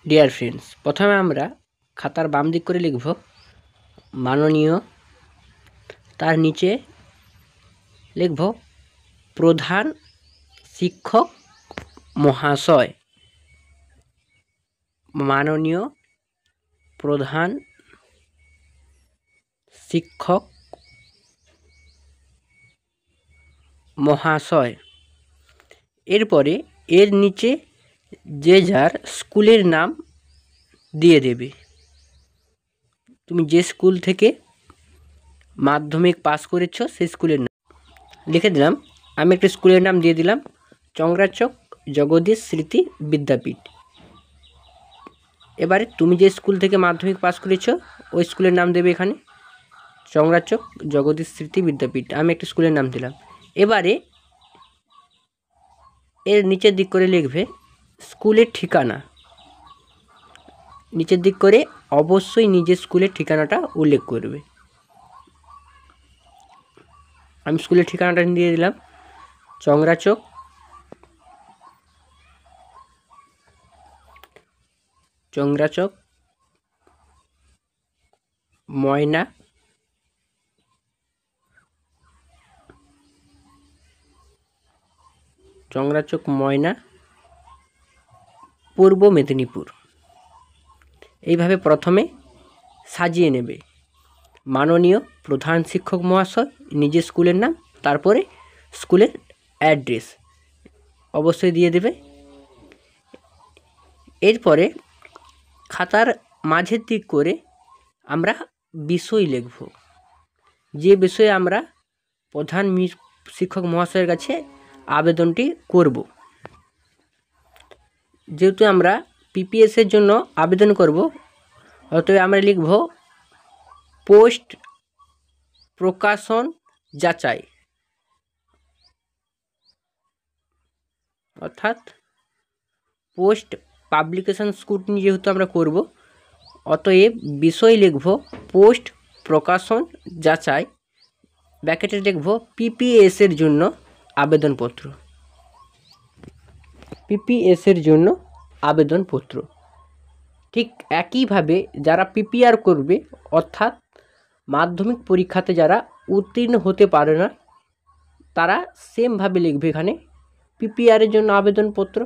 Dear friends, প্রথমে আমরা খাতার বাম দিক করে লিখব মাননীয়, তার নিচে লিখব প্রধান শিক্ষক মহাশয়। মাননীয় প্রধান শিক্ষক মহাশয়। এরপরে এর নিচে যে যার স্কুলের নাম দিয়ে দেবে। তুমি যে স্কুল থেকে মাধ্যমিক পাস করেছো সেই স্কুলের নাম লিখে দিলাম। আমি একটা স্কুলের নাম দিয়ে দিলাম চংরাচক জগদীশ স্মৃতি বিদ্যাপীঠ। এবারে তুমি যে স্কুল থেকে মাধ্যমিক পাস করেছো ওই স্কুলের নাম দেবে এখানে চংরাচক জগদীশ স্মৃতি বিদ্যাপীঠ। আমি একটা স্কুলের নাম দিলাম। এবারে এর নিচের দিক করে লিখবে স্কুলের ঠিকানা। নিচের দিক করে অবশ্যই নিজের স্কুলের ঠিকানাটা উল্লেখ করবে। আমি স্কুলের ঠিকানাটা দিয়ে দিলাম চংরাচক ময়না পূর্ব মেদিনীপুর। এইভাবে প্রথমে সাজিয়ে নেবে মাননীয় প্রধান শিক্ষক মহাশয়, নিজের স্কুলের নাম, তারপরে স্কুলের অ্যাড্রেস অবশ্যই দিয়ে দেবে। এরপরে খাতার মাঝের দিক করে আমরা বিষয় লিখব, যে বিষয়ে আমরা প্রধান শিক্ষক মহাশয়ের কাছে আবেদনটি করব। যেহেতু আমরা পিপিএসের জন্য আবেদন করব, অতএব আমরা লিখব পোস্ট প্রকাশন যাচাই, অর্থাৎ পোস্ট পাবলিকেশন স্ক্রুটিনি যেহেতু আমরা করব, অতএব বিষয় লিখব পোস্ট প্রকাশন যাচাই, ব্র্যাকেটে লিখব পিপিএসের জন্য আবেদনপত্র। পিপিএসের জন্য আবেদনপত্র। ঠিক একইভাবে যারা পিপিআর করবে, অর্থাৎ মাধ্যমিক পরীক্ষাতে যারা উত্তীর্ণ হতে পারে না, তারা সেমভাবে লিখবে এখানে পিপিআরের জন্য আবেদনপত্র।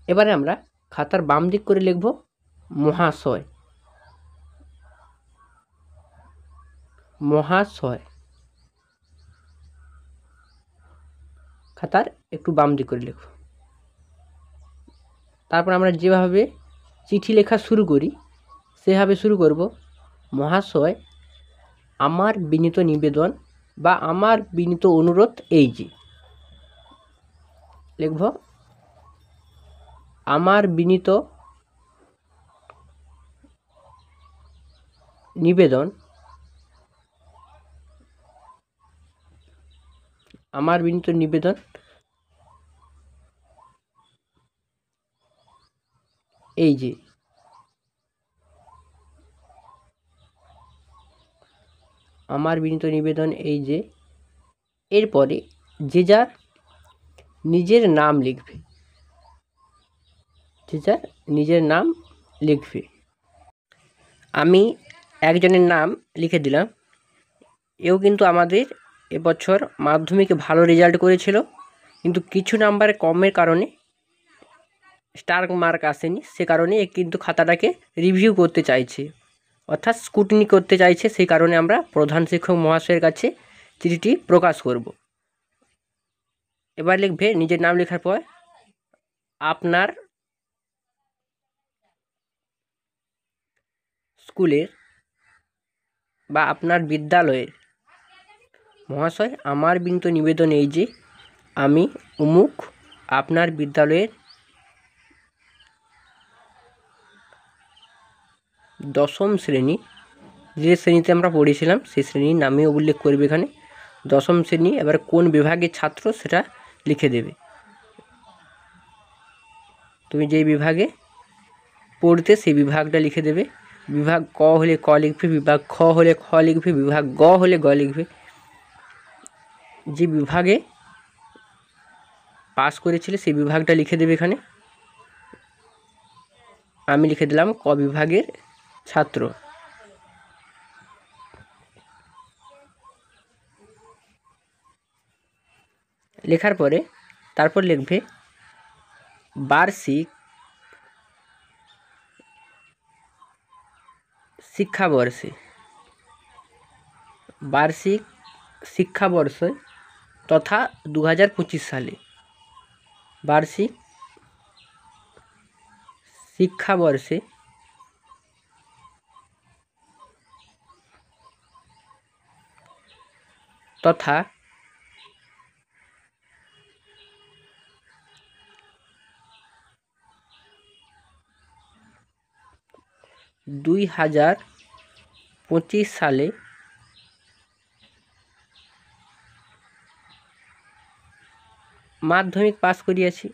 এবারে আমরা খাতার বাম দিক করে লিখব মহাশয়। খাতার একটু বাম দিক করে লিখব। তারপর আমরা যেভাবে চিঠি লেখা শুরু করি সেভাবে শুরু করব। মহাশয়, আমার বিনীত নিবেদন বা আমার বিনীত অনুরোধ এই যে, লিখব আমার বিনীত নিবেদন, এই যে। আমার বিনীত নিবেদন এই যে। এরপরে যে যার নিজের নাম লিখবে, আমি একজনের নাম লিখে দিলাম। এও কিন্তু আমাদের এবছর মাধ্যমিকে ভালো রেজাল্ট করেছিল, কিন্তু কিছু নাম্বার কমের কারণে স্টার মার্ক আসেনি। সে কারণে কিন্তু খাতাটাকে রিভিউ করতে চাইছে, অর্থাৎ স্ক্রুটিনি করতে চাইছে। সেই কারণে আমরা প্রধান শিক্ষক মহাশয়ের কাছে চিঠিটি প্রকাশ করব। এবার লিখবে নিজের নাম লেখার পর আপনার স্কুলের বা আপনার বিদ্যালয়ের মহাশয়, আমার বিনীত নিবেদন এই যে, আমি অমুক আপনার বিদ্যালয়ের 10ম শ্রেণী, যে শ্রেণীতে আমরা পড়েছিলাম সেই শ্রেণীর নামে উল্লেখ করবে এখানে 10ম শ্রেণী। এবার কোন বিভাগের ছাত্র সেটা লিখে দেবে। তুমি যেই বিভাগে পড়তে সেই বিভাগটা লিখে দেবে। বিভাগ ক হলে ক লিখবে, বিভাগ খ হলে খ লিখবে, বিভাগ গ হলে গ লিখবে। যে বিভাগে পাস করেছিলে সেই বিভাগটা লিখে দেবে এখানে। আমি লিখে দিলাম ক বিভাগের ছাত্র। লেখার পরে তারপর লিখবে বার্ষিক শিক্ষাবর্ষে, বার্ষিক শিক্ষাবর্ষে তথা 2025 সালে, বার্ষিক শিক্ষাবর্ষে তথা 2025 সালে মাধ্যমিক পাস করিয়াছি।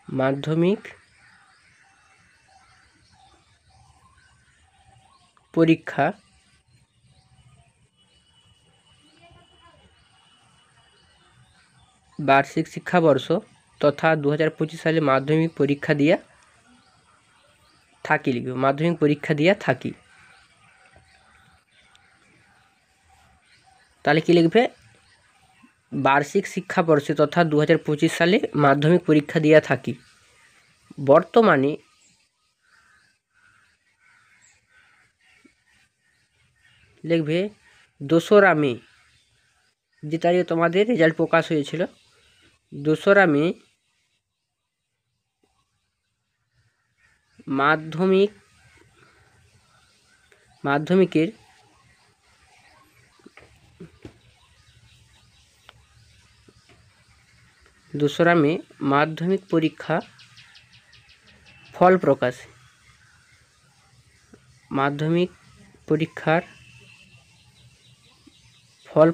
মাধ্যমিক পরীক্ষা বার্ষিক শিক্ষাবর্ষ তথা 2025 সালে মাধ্যমিক পরীক্ষা দিয়া থাকি লিখবে, মাধ্যমিক পরীক্ষা দিয়া থাকি। তাহলে কি লিখবে, বার্ষিক শিক্ষাবর্ষে তথা 2025 সালে মাধ্যমিক পরীক্ষা দিয়া থাকি। বর্তমানে লিখবে 2রা মে, যে তারিখে তোমাদের রেজাল্ট প্রকাশ হয়েছিল, 2রা মে মাধ্যমিকের মাধ্যমিক পরীক্ষা ফল প্রকাশ, মাধ্যমিক পরীক্ষার ফল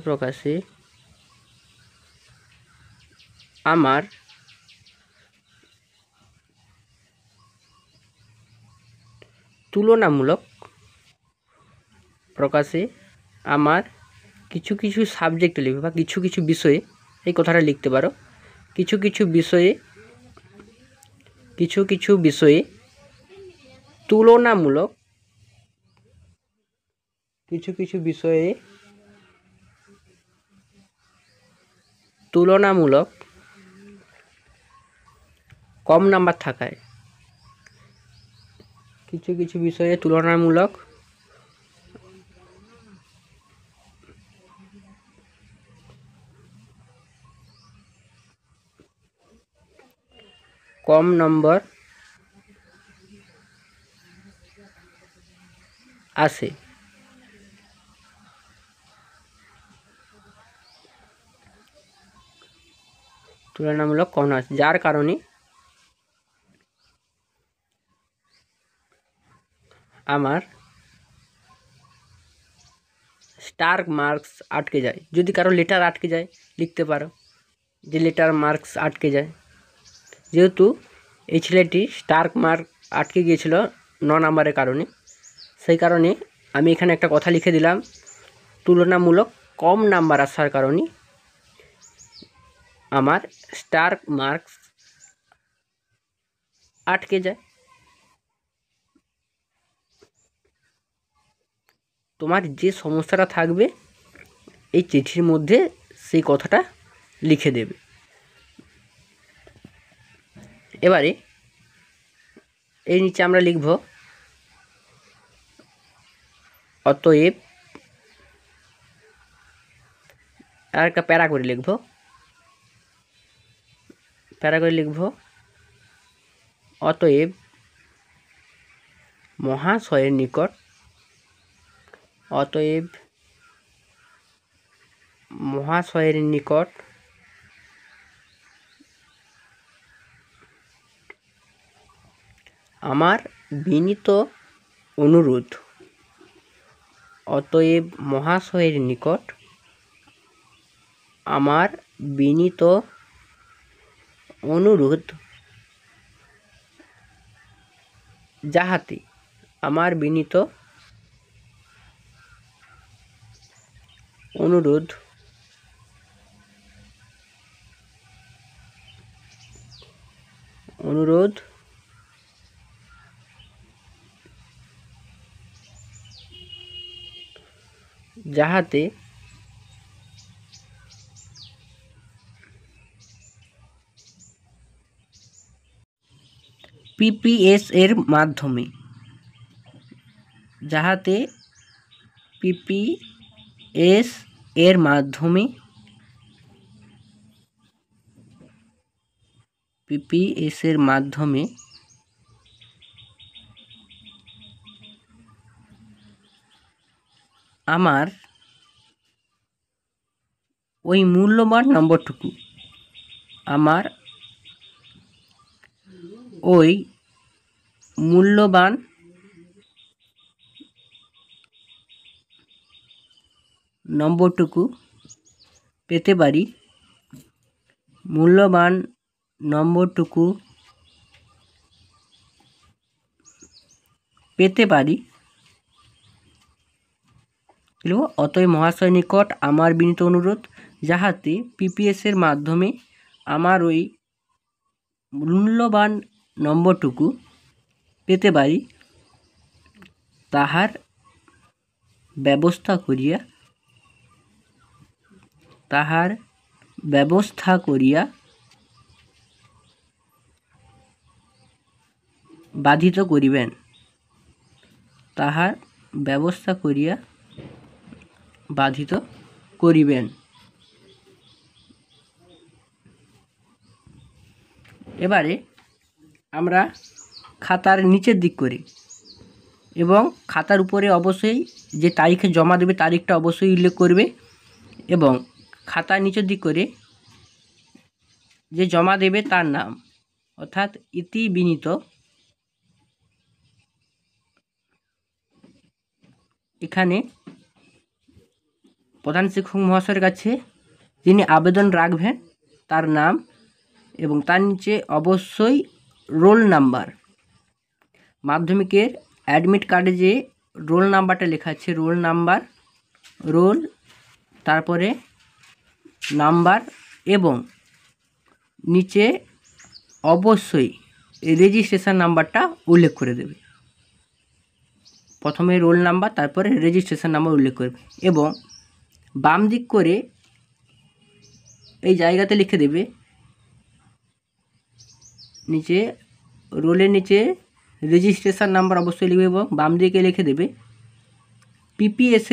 প্রকাশে আমার তুলনামূলক প্রকাশে আমার কিছু কিছু সাবজেক্ট লিখবে বা কিছু কিছু বিষয়ে, এই কথাটা লিখতে পারো, কিছু কিছু বিষয়ে তুলনামূলক, কিছু কিছু বিষয়ে তুলনামূলক কম নাম্বার থাকায়, কিছু কিছু বিষয়ে তুলনামূলক কম নম্বর আসে। তুলনামূলক কম আসে, যার কারণে আমার স্টার মার্কস আটকে যায়। যদি কারো লেটার আটকে যায় লিখতে পারো যে লেটার মার্কস আটকে যায়। যেহেতু এই ছেলেটি স্টার মার্ক আটকে গিয়েছিল 9 নাম্বারের কারণে, সেই কারণে আমি এখানে একটা কথা লিখে দিলাম, তুলনামূলক কম নাম্বার আসার কারণে আমার স্টার মার্কস আটকে যায়। তোমার যে সমস্যাটা থাকবে এই চিঠির মধ্যে সেই কথাটা লিখে দেবে। এবারে এর নিচে আমরা লিখব অতএব, আর একটা প্যারা করে লিখব, অতএব মহাশয়ের নিকট, অতএব মহাশয়ের নিকট আমার বিনীত অনুরোধ, অতএব মহাশয়ের নিকট আমার বিনীত অনুরোধ যাহাতে আমার বিনীত অনুরোধ যাহাতে পিপিএস এর মাধ্যমে আমার ওই মূল্যবান নম্বরটুকু পেতে পারি অতএব মহাশয় নিকট আমার বিনীত অনুরোধ যাহাতে পিপিএস এর মাধ্যমে আমার ওই মূল্যবান নম্বরটুকু পেতে পারি, তাহার ব্যবস্থা করিয়া বাধিত করিবেন। এবারে আমরা খাতার নিচের দিক করে এবং খাতার উপরে অবশ্যই যে তারিখে জমা দেবে তারিখটা অবশ্যই উল্লেখ করবে এবং খাতার নিচের দিক করে যে জমা দেবে তার নাম, অর্থাৎ ইতি বিনীত। এখানে প্রধান শিক্ষক মহাশয়ের কাছে যিনি আবেদন রাখবেন তার নাম এবং তার নিচে অবশ্যই রোল নাম্বার, মাধ্যমিকের অ্যাডমিট কার্ডে যে রোল নাম্বারটা লেখা আছে রোল তারপরে নাম্বার এবং নিচে অবশ্যই রেজিস্ট্রেশন নাম্বারটা উল্লেখ করে দেবে। প্রথমে রোল নাম্বার তারপরে রেজিস্ট্রেশন নাম্বার উল্লেখ করবে এবং বাম দিক করে এই জায়গাতে লিখে দেবে, নিচে রোলের নিচে রেজিস্ট্রেশন নাম্বার অবশ্যই লিখবে এবং বাম দিকে লিখে দেবে পিপিএস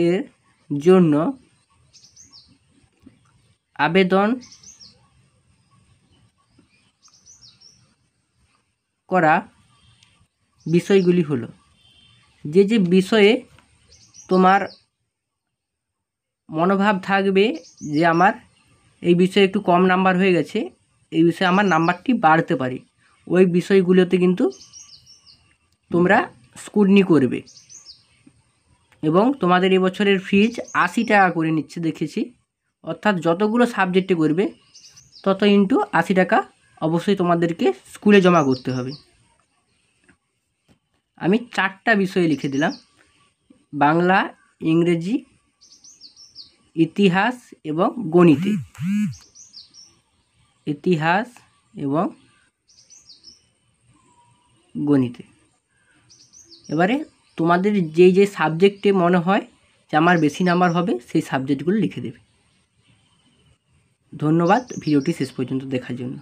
এর জন্য আবেদন করা বিষয়গুলি হলো, যে বিষয়ে তোমার মনোভাব থাকবে যে আমার এই বিষয়ে একটু কম নাম্বার হয়ে গেছে, এই বিষয়ে আমার নাম্বারটি বাড়তে পারে, ওই বিষয়গুলোতে কিন্তু তোমরা স্ক্রুটিনি করবে এবং তোমাদের এবছরের ফিজ 80 টাকা করে নিচ্ছে দেখেছি, অর্থাৎ যতগুলো সাবজেক্টে করবে তত ইন্টু 80 টাকা অবশ্যই তোমাদেরকে স্কুলে জমা করতে হবে। আমি 4টা বিষয়ে লিখে দিলাম, বাংলা, ইংরেজি, ইতিহাস এবং গণিতে। এবারে তোমাদের যে সাবজেক্টে মনে হয় যে আমার বেশি নাম্বার হবে সেই সাবজেক্টগুলো লিখে দেবে। ধন্যবাদ ভিডিওটি শেষ পর্যন্ত দেখার জন্য।